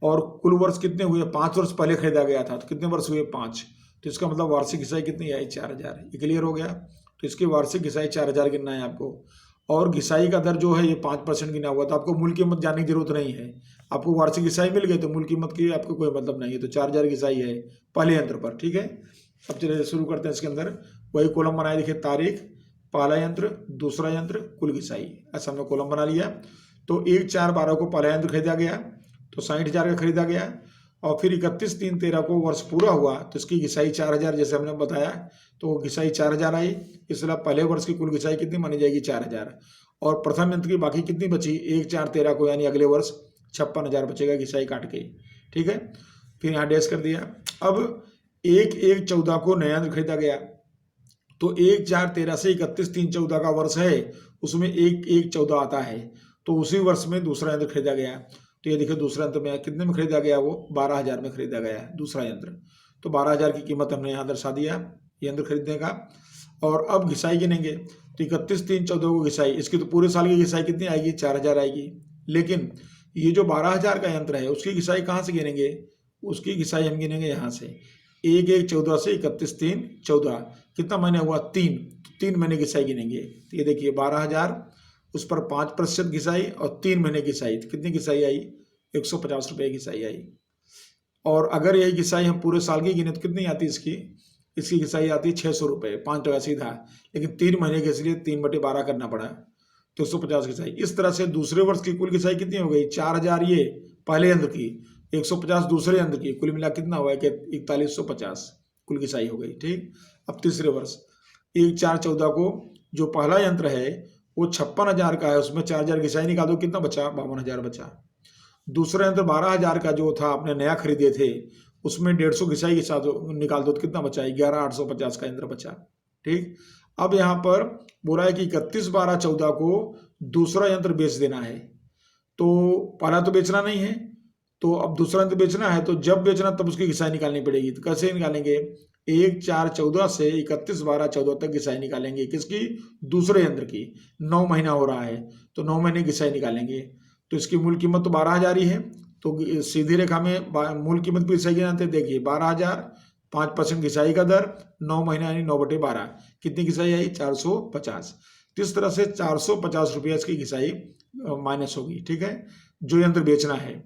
और कुल वर्ष कितने हुए 5 वर्ष पहले खरीदा गया था, तो कितने वर्ष हुए 5, तो इसका मतलब वार्षिक घिसाई कितनी है 4,000। ये क्लियर हो गया। तो इसकी वार्षिक घिसाई 4,000 गिनना है आपको, और घिसाई का दर जो है ये 5% गिना हुआ, तो आपको मूल कीमत जानने की जरूरत नहीं है, आपको वार्षिक घिसाई मिल गई तो मूल कीमत की आपको कोई मतलब नहीं है। तो 4,000 घिसाई है पहले यंत्र पर, ठीक है। अब चलिए शुरू करते हैं। इसके अंदर वही कॉलम बनाए, देखिए तारीख, पहला यंत्र, दूसरा यंत्र, कुल घिसाई, ऐसा हमने कॉलम बना लिया। तो 1/4/12 को पहला यंत्र खरीदा गया तो 60,000 का खरीदा गया, और फिर 31/3/13 को वर्ष पूरा हुआ तो इसकी घिसाई 4,000 जैसे हमने बताया, तो घिसाई 4,000 आई। इसलिए पहले वर्ष की कुल घिसाई कितनी मानी जाएगी 4,000, और प्रथम यंत्र की बाकी कितनी बची 1/4/13 को, यानी अगले वर्ष 56,000 बचेगा घिसाई काट के, ठीक है। फिर यहाँ डैश कर दिया। अब 1/1/14 को नया यंत्र खरीदा गया, तो 1/4/13 से 31/3/14 का वर्ष है, उसमें 1/1/14 आता है, तो उसी वर्ष में दूसरा यंत्र खरीदा गया। तो ये देखिए दूसरा यंत्र में कितने में खरीदा गया, वो 12,000 में खरीदा गया है दूसरा यंत्र। तो 12,000 की कीमत हमने यहाँ दर्शा दिया यंत्र खरीदने का। और अब घिसाई गिनेंगे, तो 31/3/14 को घिसाई, इसकी तो पूरे साल की घिसाई कितनी आएगी 4,000 आएगी। लेकिन ये जो 12,000 का यंत्र है उसकी घिसाई कहाँ से गिनेंगे, उसकी घिसाई हम गिनेंगे यहाँ से 1/1/14 से 31/3/14, कितना महीने हुआ 3 महीने घिसाई गिनेंगे। तो ये देखिए 12,000 उस पर 5% घिसाई और 3 महीने घिसाई, तो कितनी घिसाई आई? 150 रुपये घिसाई आई। और अगर यही घिसाई हम पूरे साल की गिने तो कितनी आती इसकी घिसाई आती है 600 रुपये, 5 टका सीधा। लेकिन 3 महीने के इसलिए 3/12 करना पड़ा, तो 150 घिसाई। इस तरह से दूसरे वर्ष की कुल घिसाई कितनी हो गई? 4000 ये पहले यंत्र की, 150 दूसरे यंत्र की, कुल मिला कितना हुआ कि 4150 कुल घिसाई हो गई। ठीक। अब तीसरे वर्ष 1/4/14 को जो पहला यंत्र है वो 56,000 का है, उसमें 4000 घिसाई निकाल दो, कितना बचा? 52,000 बचा। दूसरा यंत्र 12,000 का जो था आपने नया खरीदे थे, उसमें 150 घिसाई निकाल दो, तो कितना बचा? 11,850 का यंत्र बचा। ठीक। अब यहाँ पर बोला है कि 31/12/14 को दूसरा यंत्र बेच देना है। तो पहला तो बेचना नहीं है, तो अब दूसरा यंत्र बेचना है, तो जब बेचना तब उसकी घिसाई निकालनी पड़ेगी। तो कैसे निकालेंगे? 1/4/14 से 31/12/14 तक घिसाई निकालेंगे। किसकी? दूसरे यंत्र की। 9 महीना हो रहा है तो 9 महीने घिसाई निकालेंगे। तो इसकी मूल कीमत तो 12,000 ही है, तो सीधी रेखा में मूल कीमत भी सही जानते, देखिए 12,000, 5% घिसाई का दर, 9 महीना यानी 9/12, कितनी घिसाई आई? 450। तो इस तरह से 450 रुपया इसकी घिसाई माइनस होगी। ठीक है, जो यंत्र बेचना है।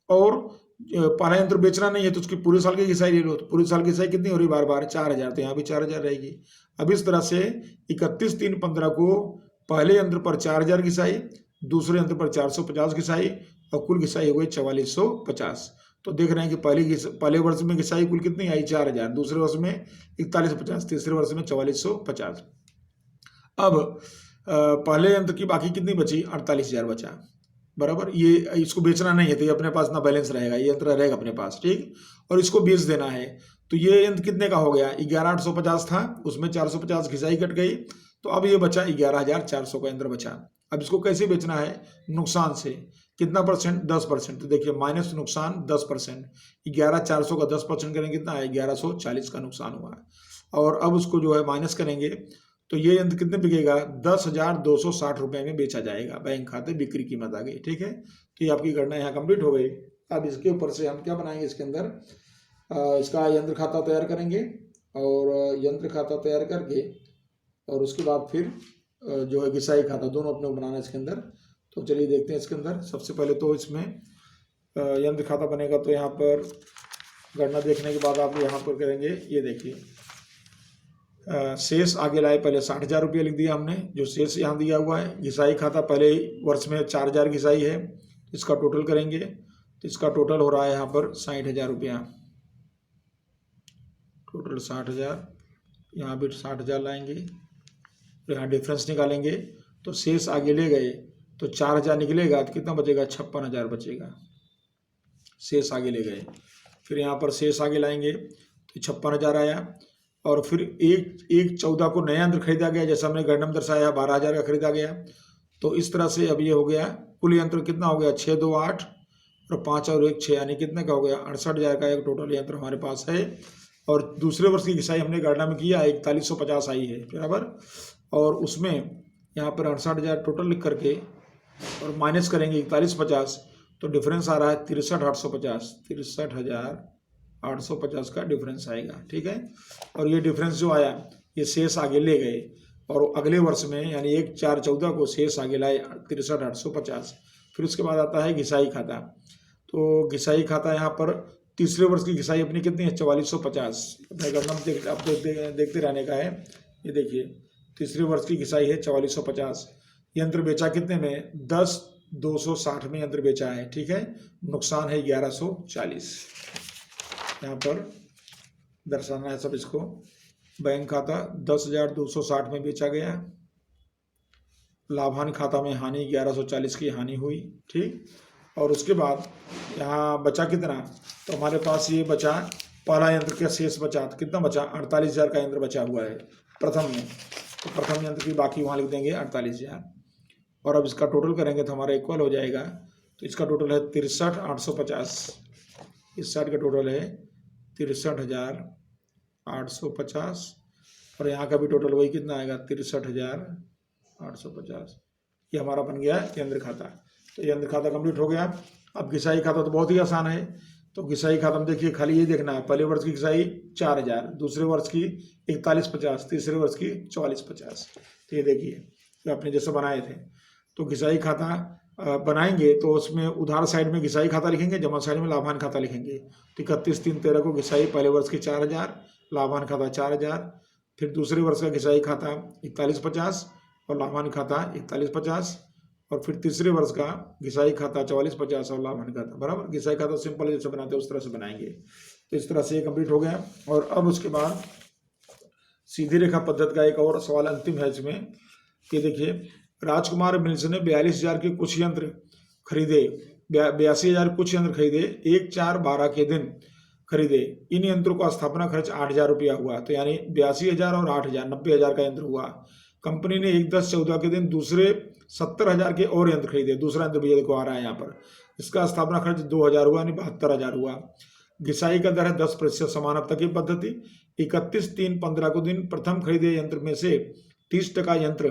और पहला यंत्र बेचना नहीं है तो उसकी पूरे साल की घिसाई ले लो, तो पूरे साल की घिसाई कितनी हो रही? बार बार 4,000, तो यहाँ भी 4,000 रहेगी। अब इस तरह से 31/3/15 को पहले यंत्र पर 4,000 घिसाई, दूसरे यंत्र पर 450 घिसाई, और कुल घिसाई हो गई 4450। तो देख रहे हैं कि पहले वर्ष में घिसाई कुल कितनी आई? 4,000, दूसरे वर्ष में 4150, तीसरे वर्ष में 4450। अब पहले यंत्र की बाकी कितनी बची? 48,000 बचा, बराबर। ये इसको बेचना नहीं है तो ये अपने पास ना बैलेंस रहेगा, ये यंत्र रहेगा अपने पास। ठीक। और इसको बेच देना है, तो ये यंत्र कितने का हो गया? 11,850 था, उसमें 450 घिसाई कट गई, तो अब ये बचा 11,400 का यंत्र बचा। अब इसको कैसे बेचना है? नुकसान से। कितना परसेंट? 10%। तो देखिए माइनस नुकसान 10%, 11,400 का 10% करेंगे कितना है? 1140 का नुकसान हुआ। और अब उसको जो है माइनस करेंगे तो ये यंत्र कितने बिकेगा? 10,260 रुपये में बेचा जाएगा, बैंक खाते बिक्री कीमत आ गई। ठीक है, तो ये आपकी गणना यहाँ कंप्लीट हो गई। अब इसके ऊपर से हम क्या बनाएंगे? इसके अंदर इसका यंत्र खाता तैयार करेंगे, और यंत्र खाता तैयार करके और उसके बाद फिर जो है घिसाई खाता, दोनों अपने को बनाना है इसके अंदर। तो चलिए देखते हैं इसके अंदर। सबसे पहले तो इसमें यंत्र खाता बनेगा, तो यहाँ पर गणना देखने के बाद आप यहाँ पर करेंगे, ये देखिए शेष आगे लाए, पहले 60,000 रुपये लिख दिया हमने, जो शेष यहाँ दिया हुआ है। घिसाई खाता पहले वर्ष में 4,000 घिसाई है, इसका टोटल करेंगे तो इसका टोटल हो रहा है यहाँ पर 60,000 रुपया, टोटल 60,000। यहाँ भी 60,000 लाएंगे, यहाँ डिफरेंस निकालेंगे, तो शेष आगे ले गए तो 4,000 निकलेगा, तो कितना बचेगा? 56,000 बचेगा, शेष आगे ले गए। फिर यहाँ पर शेष आगे लाएंगे तो 56,000 आया। और फिर 1/14 को नया यंत्र खरीदा गया, जैसा हमने गणना में दर्शाया 12,000 का खरीदा गया। तो इस तरह से अब ये हो गया कुल यंत्र कितना हो गया? 6, 2, 8 और 5 और 1, 6, यानी कितने का हो गया? 68,000 का एक टोटल यंत्र हमारे पास है। और दूसरे वर्ष की घिसाई हमने गणना में किया 4150 आई है, बराबर। और उसमें यहाँ पर 68,000 टोटल लिख करके और माइनस करेंगे 4150, तो डिफरेंस आ रहा है 63,850, 63,850 का डिफरेंस आएगा। ठीक है, और ये डिफरेंस जो आया ये शेष आगे ले गए, और अगले वर्ष में यानी 1/4/14 को शेष आगे लाए 63,850। फिर उसके बाद आता है घिसाई खाता। तो घिसाई खाता यहाँ पर तीसरे वर्ष की घिसाई अपनी कितनी है? 4450। आप देखते रहने का है। ये देखिए तीसरे वर्ष की घिसाई है 4450। यंत्र बेचा कितने में? 10,260 में यंत्र बेचा है। ठीक है, नुकसान है 1140, यहाँ पर दर्शाना है सब इसको। बैंक खाता 10,260 में बेचा गया, लाभांश खाता में हानि 1140 की हानि हुई। ठीक, और उसके बाद यहाँ बचा कितना? तो हमारे पास ये बचा पहला यंत्र का शेष बचा, तो कितना बचा? 48,000 का यंत्र बचा हुआ है प्रथम में। तो प्रथम यंत्र की बाकी वहाँ लिख देंगे 48,000, और अब इसका टोटल करेंगे तो हमारा इक्वल हो जाएगा। तो इसका टोटल है 63,850, इस साइड का टोटल है 63,850, और यहाँ का भी टोटल वही कितना आएगा? 63,850। ये हमारा बन गया यंत्र खाता। तो यंत्र खाता कंप्लीट हो गया। अब घिसाई खाता तो बहुत ही आसान है। तो घिसाई खाता में देखिए खाली ये देखना है, पहले वर्ष की घिसाई 4,000, दूसरे वर्ष की 4150, तीसरे वर्ष की 4450। तो ये देखिए जो आपने जैसे बनाए थे। तो घिसाई खाता बनाएंगे तो उसमें उधार साइड में घिसाई खाता लिखेंगे, जमा साइड में लाभान खाता लिखेंगे। तो 31/3/13 को घिसाई पहले वर्ष की 4,000, लाभान खाता 4,000। फिर दूसरे वर्ष का घिसाई खाता 4150 और लाभान खाता 4150। और फिर तीसरे वर्ष का घिसाई खाता 4450 और लाभान खाता, बराबर। घिसाई खाता सिंपल जैसे बनाते हैं उस तरह से बनाएंगे। तो इस तरह से ये कंप्लीट हो गया। और अब उसके बाद सीधी रेखा पद्धति का एक और सवाल अंतिम है इसमें, कि देखिए राजकुमार मिल्स ने 42,000 के कुछ यंत्र खरीदे, 82,000 कुछ यंत्र खरीदे, 1/4/12 के दिन खरीदे। इन यंत्रों का स्थापना खर्च 8,000 रुपया हुआ। तो यानी 82,000 और 8,000 90,000 का यंत्र हुआ। कंपनी ने 1/10/14 के दिन दूसरे 70,000 के और यंत्र खरीदे। दूसरा यंत्र भैया देखो आ रहा है यहाँ पर, इसका स्थापना खर्च 2,000 हुआ, यानी 72,000 हुआ। घिसाई का दर है 10% समान हफ्ता की पद्धति। 31/3/15 को दिन प्रथम खरीदे यंत्र में से 30% यंत्र,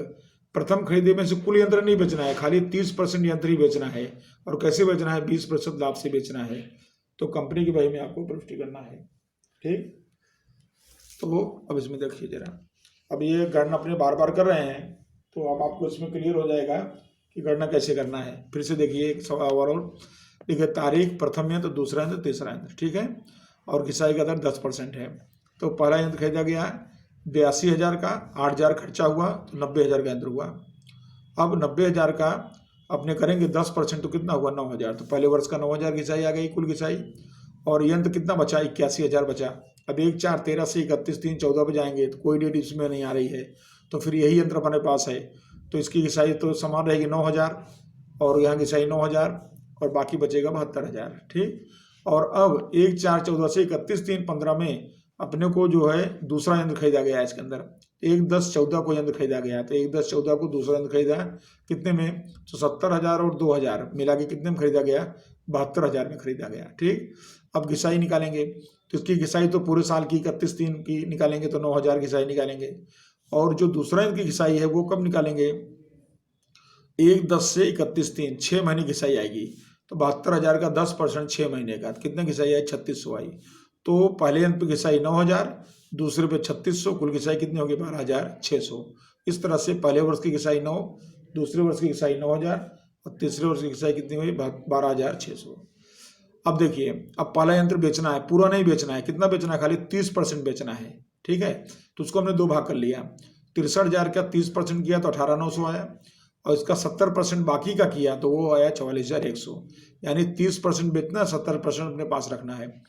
प्रथम खरीदे में से कुल यंत्र नहीं बेचना है, खाली 30% यंत्र ही बेचना है। और कैसे बेचना है? 20% लाभ से बेचना है। तो कंपनी की बही में आपको प्रविष्टि करना है, ठीक। तो अब इसमें देखिए जरा, अब ये गणना अपने बार बार कर रहे हैं, तो अब आपको इसमें क्लियर हो जाएगा कि गणना कैसे करना है। फिर से देखिए एक सवाल ओवरऑल, देखिए तारीख, प्रथम यंत्र, दूसरा यंत्र, तीसरा यंत्र, ठीक है। और घिसाई का दर 10% है। तो पहला यंत्र खरीदा गया 82,000 का, 8,000 खर्चा हुआ, तो 90,000 का यंत्र हुआ। अब 90,000 का अपने करेंगे 10%, तो कितना हुआ? 9,000। तो पहले वर्ष का 9,000 घिसाई आ गई, कुल घिसाई। और यंत्र कितना बचा? 81,000 बचा। अब 1/4/13 से 31/3/14 पे जाएंगे तो कोई डेट इसमें नहीं आ रही है, तो फिर यही यंत्र अपने पास है, तो इसकी घिसाई तो समान रहेगी 9,000, और यहाँ घिसाई 9,000, और बाकी बचेगा 72,000, ठीक। और अब 1/4/14 से 31/3/15 में अपने को जो है दूसरा यंत्र खरीदा गया है इसके अंदर। 1/10/14 को यंत्र खरीदा गया, तो 1/10/14 को दूसरा यंत्र खरीदा कितने में? तो 70,000 और 2,000 मिला के कितने में खरीदा गया? 72,000 में खरीदा गया, ठीक। अब घिसाई निकालेंगे, तो इसकी घिसाई तो पूरे साल की 31/3 की निकालेंगे, तो 9,000 घिसाई निकालेंगे। और जो दूसरा यंत्र की घिसाई है वो कब निकालेंगे? 1/10 से 31/3 6 महीने घिसाई आएगी। तो 72,000 का 10% 6 महीने का, कितने घिसाई आई? 3600 आई। तो पहले यंत्र पे घिसाई 9,000, दूसरे पे 3600, कुल घिसाई कितनी होगी? 12,600। इस तरह से पहले वर्ष की घिसाई 9, दूसरे वर्ष की घिसाई 9,000, और तीसरे वर्ष की घिसाई कितनी हुई? 12,600। अब देखिए, अब पहला यंत्र बेचना है, पूरा नहीं बेचना है। कितना बेचना है? खाली 30% बेचना है, ठीक है। तो उसको हमने 2 भाग कर लिया। 63,000 का 30% किया तो 18,900 आया, और इसका 70% बाकी का किया तो वो आया 44,100। यानी 30% बेचना, 70% अपने पास रखना है।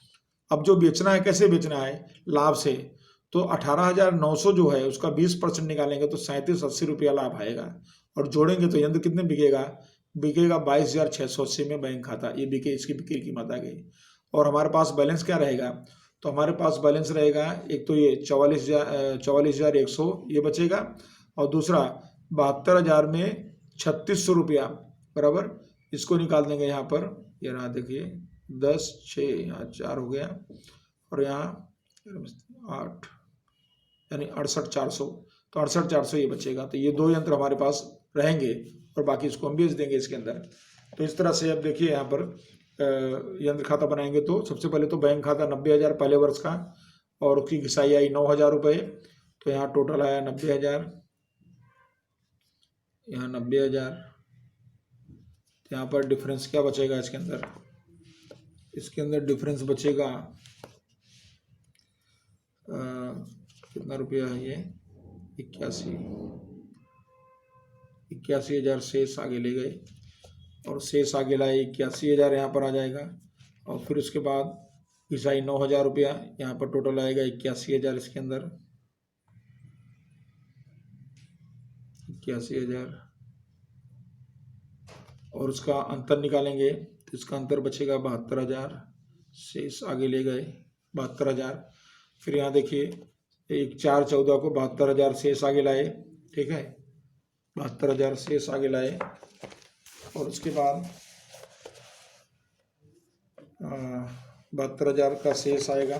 अब जो बेचना है कैसे बेचना है? लाभ से। तो 18,900 जो है उसका 20% निकालेंगे तो 3780 रुपया लाभ आएगा, और जोड़ेंगे तो यंत्र कितने बिकेगा? बिकेगा 22,680 में बैंक खाता, ये बिके, इसकी बिक्री कीमत आ गई। और हमारे पास बैलेंस क्या रहेगा? तो हमारे पास बैलेंस रहेगा, एक तो ये 44,100 ये बचेगा, और दूसरा 72,000 में 3600 रुपया, बराबर। इसको निकाल देंगे यहाँ पर, ये रहा देखिए 10 6 यहाँ 4 हो गया, और यहाँ 8 यानी 68,400। तो 68,400 ये बचेगा। तो ये 2 यंत्र हमारे पास रहेंगे, और बाकी इसको हम बेच देंगे इसके अंदर। तो इस तरह से अब देखिए यहाँ पर यंत्र खाता बनाएंगे। तो सबसे पहले तो बैंक खाता 90,000 पहले वर्ष का, और उसकी घिसाई आई 9,000 रुपये। तो यहाँ टोटल आया 90,000, यहाँ 90,000। यहाँ पर डिफरेंस क्या बचेगा इसके अंदर? इसके अंदर डिफरेंस बचेगा कितना रुपया है ये? 81,000 शेष आगे ले गए, और शेष आगे लाए 81,000 यहाँ पर आ जाएगा। और फिर उसके बाद घिसाई 9,000 रुपया, यहाँ पर टोटल आएगा 81,000 इसके अंदर, 81,000। और उसका अंतर निकालेंगे तो इसका अंतर बचेगा 72,000, शेष आगे ले गए 72,000। फिर यहाँ देखिए 1/4/14 को 72,000 शेष आगे लाए, ठीक है, 72,000 शेष आगे लाए। और उसके बाद 72,000 का शेष आएगा,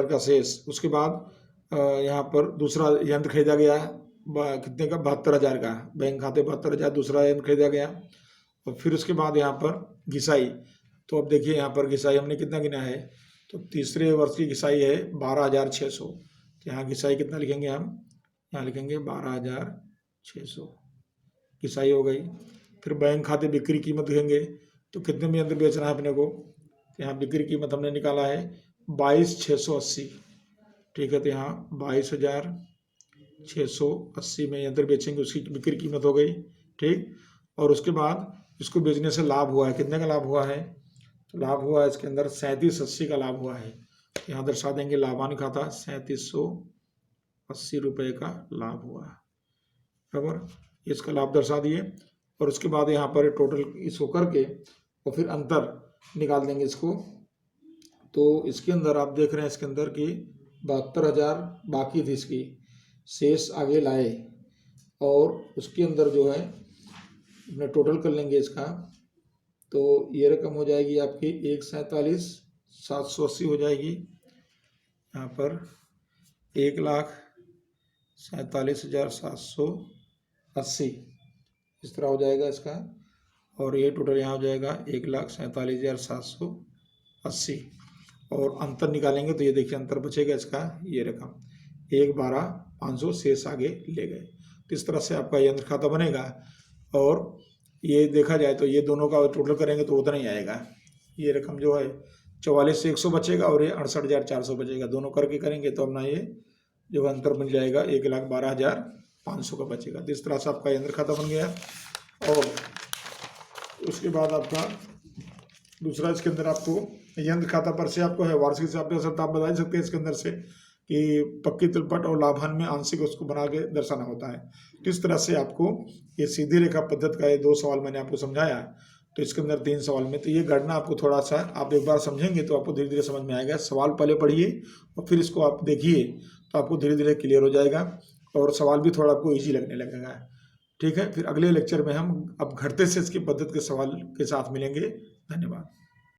का शेष। उसके बाद यहाँ पर दूसरा यंत्र खरीदा गया कितने का? 72,000 का, बैंक खाते 72,000 दूसरा यंत्र खरीदा गया। और फिर उसके बाद यहाँ पर घिसाई, तो अब देखिए यहाँ पर घिसाई हमने कितना गिना है? तो तीसरे वर्ष की घिसाई है 12,600, तो यहाँ घिसाई कितना लिखेंगे हम, यहाँ लिखेंगे 12,600, घिसाई हो गई। फिर बैंक खाते बिक्री कीमत लिखेंगे, तो कितने में यंत्र बेचना है अपने को, तो यहाँ बिक्री कीमत हमने निकाला है 22,680, ठीक है। तो यहाँ 22,680 में यंत्र बेचेंगे, उसकी बिक्री कीमत हो गई, ठीक। और उसके बाद इसको बेचने से लाभ हुआ है, कितने का लाभ हुआ है, तो लाभ हुआ है इसके अंदर 3780 का लाभ हुआ है। यहाँ दर्शा देंगे लाभांश खाता 3780 रुपये का लाभ हुआ है, बराबर, इसका लाभ दर्शा दिए। और उसके बाद यहाँ पर टोटल इसको करके और फिर अंतर निकाल देंगे इसको। तो इसके अंदर आप देख रहे हैं इसके अंदर कि 72,000 बाकी थी, इसकी शेष आगे लाए, और उसके अंदर जो है अपने टोटल कर लेंगे इसका, तो ये रकम हो जाएगी आपकी 1,47,780 हो जाएगी। यहाँ पर 1,47,780 इस तरह हो जाएगा इसका, और ये टोटल यहाँ हो जाएगा 1,47,780। और अंतर निकालेंगे तो ये देखिए अंतर बचेगा इसका, ये रकम 1,12,500 शेष आगे ले गए। तो इस तरह से आपका यंत्र खाता बनेगा। और ये देखा जाए तो ये दोनों का टोटल करेंगे तो उतना ही आएगा, ये रकम जो है 44,100 बचेगा और ये 68,400 बचेगा, दोनों करके करेंगे तो अपना ये जो अंतर बन जाएगा 1,12,500 का बचेगा। तो इस तरह से आपका यंत्र खाता बन गया। और उसके बाद आपका दूसरा इसके अंदर आपको यंत्र खाता पर से आपको है वार्षिक हिसाब आप बता सकते हैं इसके अंदर से कि पक्की तिलपट और लाभांश में आंशिक उसको बना के दर्शाना होता है। तो इस तरह से आपको ये सीधी रेखा पद्धति का ये 2 सवाल मैंने आपको समझाया, तो इसके अंदर 3 सवाल में तो ये गणना आपको थोड़ा सा आप एक बार समझेंगे तो आपको धीरे धीरे समझ में आएगा। सवाल पहले पढ़िए और फिर इसको आप देखिए तो आपको धीरे धीरे क्लियर हो जाएगा और सवाल भी थोड़ा आपको ईजी लगने लगेगा, ठीक है। फिर अगले लेक्चर में हम अब घटते से इसकी पद्धति के सवाल के साथ मिलेंगे। धन्यवाद।